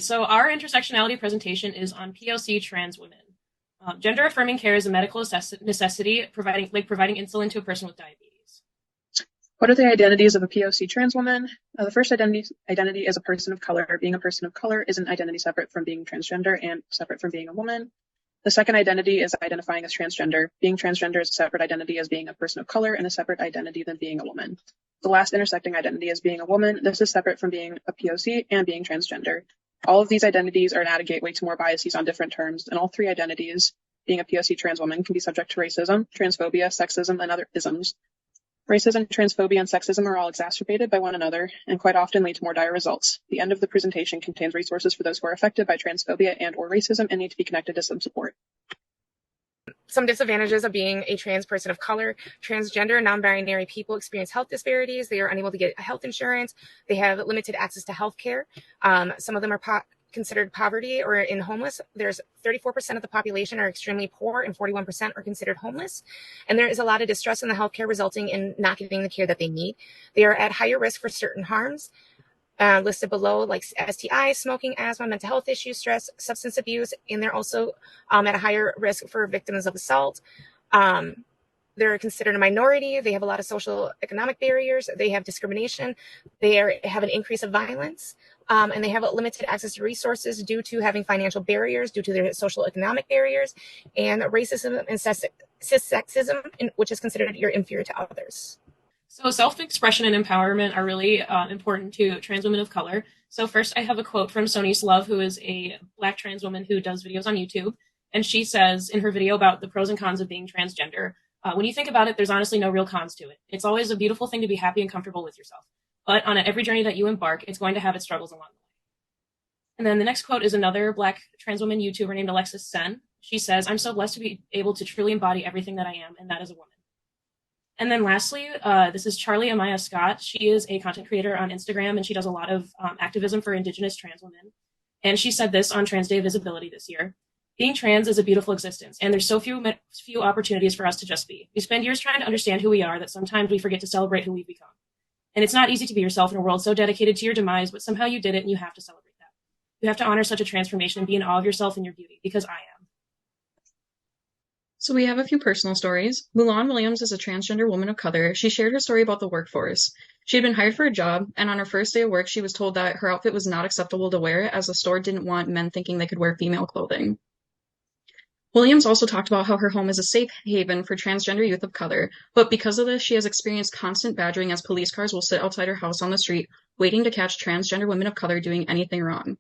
So our intersectionality presentation is on POC trans women. Gender-affirming care is a medical necessity, providing insulin to a person with diabetes. What are the identities of a POC trans woman? The first identity is a person of color. Being a person of color is an identity separate from being transgender and separate from being a woman. The second identity is identifying as transgender. Being transgender is a separate identity as being a person of color and a separate identity than being a woman. The last intersecting identity is being a woman. This is separate from being a POC and being transgender. All of these identities are an added gateway to more biases on different terms, and all three identities, being a POC trans woman, can be subject to racism, transphobia, sexism, and other isms. Racism, transphobia, and sexism are all exacerbated by one another and quite often lead to more dire results. The end of the presentation contains resources for those who are affected by transphobia and or racism and need to be connected to some support. Some disadvantages of being a trans person of color. Transgender and non-binary people experience health disparities. They are unable to get health insurance. They have limited access to health care. Some of them are considered poverty or in homeless. There's 34% of the population are extremely poor and 41% are considered homeless. And there is a lot of distress in the healthcare resulting in not getting the care that they need. They are at higher risk for certain harms. Listed below, like STI, smoking, asthma, mental health issues, stress, substance abuse, and they're also at a higher risk for victims of assault. They're considered a minority. They have a lot of social economic barriers. They have discrimination. They have an increase of violence, and they have a limited access to resources due to having financial barriers, due to their social economic barriers, and racism and sexism, which is considered you're inferior to others. So self-expression and empowerment are really important to trans women of color. So first, I have a quote from Sonice Love, who is a Black trans woman who does videos on YouTube. And she says in her video about the pros and cons of being transgender, when you think about it, there's honestly no real cons to it. It's always a beautiful thing to be happy and comfortable with yourself. But on every journey that you embark, it's going to have its struggles along the way. And then the next quote is another Black trans woman YouTuber named Alexis Sen. She says, "I'm so blessed to be able to truly embody everything that I am, and that is a woman." And then lastly, this is Charlie Amaya Scott. She is a content creator on Instagram, and she does a lot of activism for Indigenous trans women. And she said this on Trans Day of Visibility this year: "Being trans is a beautiful existence, and there's so few opportunities for us to just be. We spend years trying to understand who we are that sometimes we forget to celebrate who we've become. And it's not easy to be yourself in a world so dedicated to your demise, but somehow you did it, and you have to celebrate that. You have to honor such a transformation and be in awe of yourself and your beauty, because I am." So we have a few personal stories. Mulan Williams is a transgender woman of color. She shared her story about the workforce. She had been hired for a job, and on her first day of work, she was told that her outfit was not acceptable to wear, as the store didn't want men thinking they could wear female clothing. Williams also talked about how her home is a safe haven for transgender youth of color, but because of this, she has experienced constant badgering as police cars will sit outside her house on the street, waiting to catch transgender women of color doing anything wrong.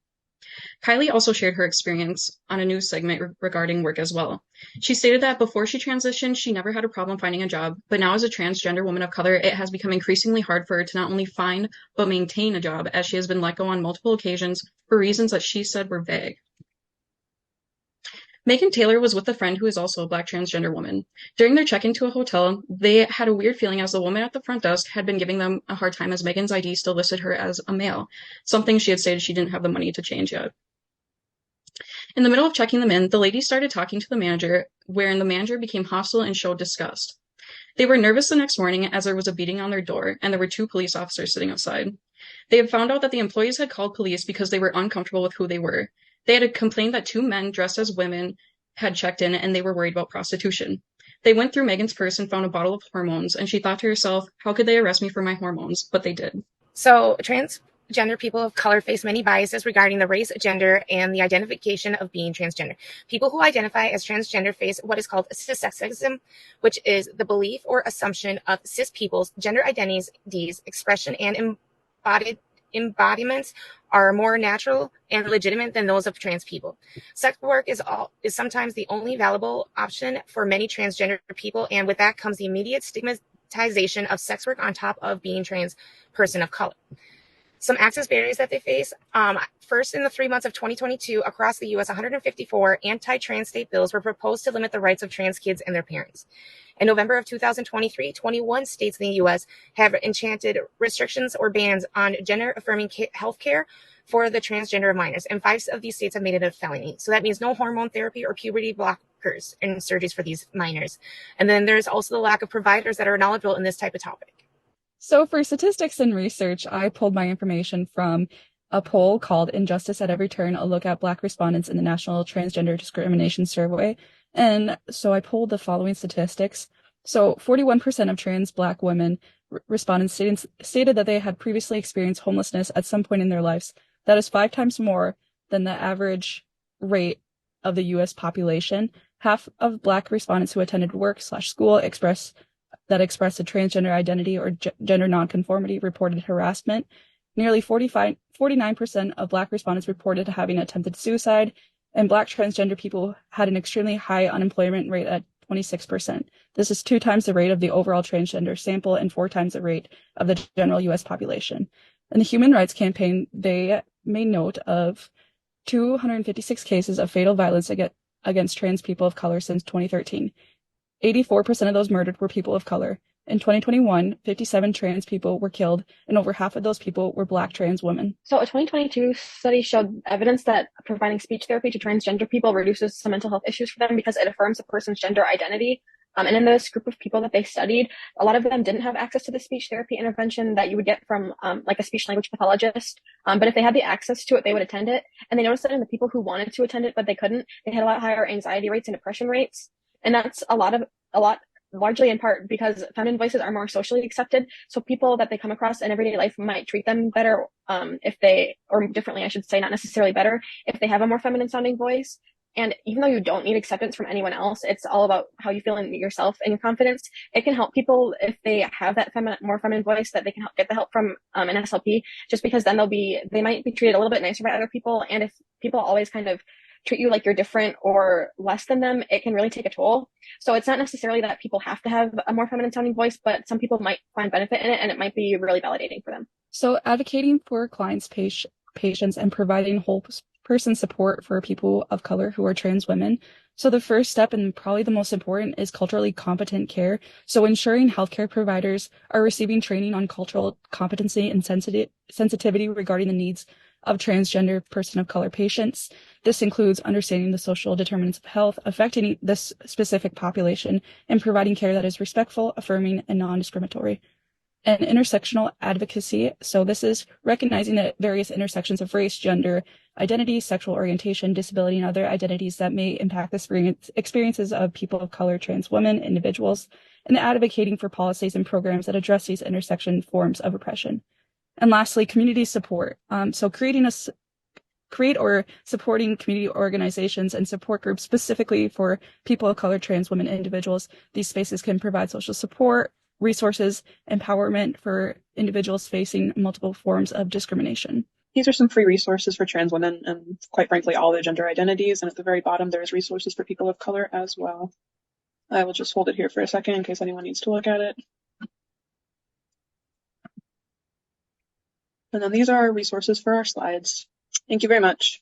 Kylie also shared her experience on a news segment regarding work as well. She stated that before she transitioned, she never had a problem finding a job, but now as a transgender woman of color, it has become increasingly hard for her to not only find, but maintain a job, as she has been let go on multiple occasions for reasons that she said were vague. Megan Taylor was with a friend who is also a Black transgender woman. During their check into a hotel, they had a weird feeling as the woman at the front desk had been giving them a hard time as Megan's ID still listed her as a male, something she had stated she didn't have the money to change yet. In the middle of checking them in, the lady started talking to the manager, wherein the manager became hostile and showed disgust. They were nervous the next morning as there was a beating on their door, and there were 2 police officers sitting outside. They had found out that the employees had called police because they were uncomfortable with who they were. They had complained that 2 men dressed as women had checked in, and they were worried about prostitution. They went through Megan's purse and found a bottle of hormones, and she thought to herself, how could they arrest me for my hormones? But they did. So transgender people of color face many biases regarding the race, gender, and the identification of being transgender. People who identify as transgender face what is called cissexism, which is the belief or assumption of cis people's gender identities, expression, and embodiments are more natural and legitimate than those of trans people. Sex work is sometimes the only valuable option for many transgender people, and with that comes the immediate stigmatization of sex work on top of being trans person of color. Some access barriers that they face. First, in the 3 months of 2022, across the U.S., 154 anti-trans state bills were proposed to limit the rights of trans kids and their parents. In November of 2023, 21 states in the U.S. have enchanted restrictions or bans on gender-affirming health care for the transgender minors, and 5 of these states have made it a felony. So that means no hormone therapy or puberty blockers and surgeries for these minors. And then there's also the lack of providers that are knowledgeable in this type of topic. So for statistics and research, I pulled my information from a poll called Injustice at Every Turn, a look at Black respondents in the National Transgender Discrimination Survey. And so I pulled the following statistics. So 41% of trans Black women respondents stated that they had previously experienced homelessness at some point in their lives. That is 5 times more than the average rate of the U.S. population. Half of Black respondents who attended work/school expressed a transgender identity or gender nonconformity reported harassment. Nearly 49% of Black respondents reported having attempted suicide, and Black transgender people had an extremely high unemployment rate at 26%. This is 2 times the rate of the overall transgender sample and 4 times the rate of the general U.S. population. In the Human Rights Campaign, they made note of 256 cases of fatal violence against trans people of color since 2013. 84% of those murdered were people of color. In 2021, 57 trans people were killed, and over half of those people were Black trans women. So a 2022 study showed evidence that providing speech therapy to transgender people reduces some mental health issues for them because it affirms a person's gender identity. And in this group of people that they studied, a lot of them didn't have access to the speech therapy intervention that you would get from like a speech language pathologist. But if they had the access to it, they would attend it. And they noticed that in the people who wanted to attend it, but they couldn't, they had a lot higher anxiety rates and depression rates. And that's a lot largely in part because feminine voices are more socially accepted. So people that they come across in everyday life might treat them better or differently, I should say, not necessarily better, if they have a more feminine sounding voice. And even though you don't need acceptance from anyone else, it's all about how you feel in yourself and your confidence. It can help people if they have that more feminine voice, that they can get the help from an SLP, just because then they might be treated a little bit nicer by other people. And if people always kind of treat you like you're different or less than them, it can really take a toll. So it's not necessarily that people have to have a more feminine sounding voice, but some people might find benefit in it, and it might be really validating for them. So advocating for clients' patients and providing whole person support for people of color who are trans women. So the first step, and probably the most important, is culturally competent care. So ensuring healthcare providers are receiving training on cultural competency and sensitivity regarding the needs of transgender person of color patients. This includes understanding the social determinants of health affecting this specific population and providing care that is respectful, affirming, and non-discriminatory. And intersectional advocacy. So this is recognizing the various intersections of race, gender, identity, sexual orientation, disability, and other identities that may impact the experiences of people of color, trans women, individuals, and advocating for policies and programs that address these intersection forms of oppression. And lastly, community support. So create or supporting community organizations and support groups specifically for people of color, trans women, and individuals. These spaces can provide social support, resources, empowerment for individuals facing multiple forms of discrimination. These are some free resources for trans women and, quite frankly, all their gender identities. And at the very bottom, there's resources for people of color as well. I will just hold it here for a second in case anyone needs to look at it. And then these are our resources for our slides. Thank you very much.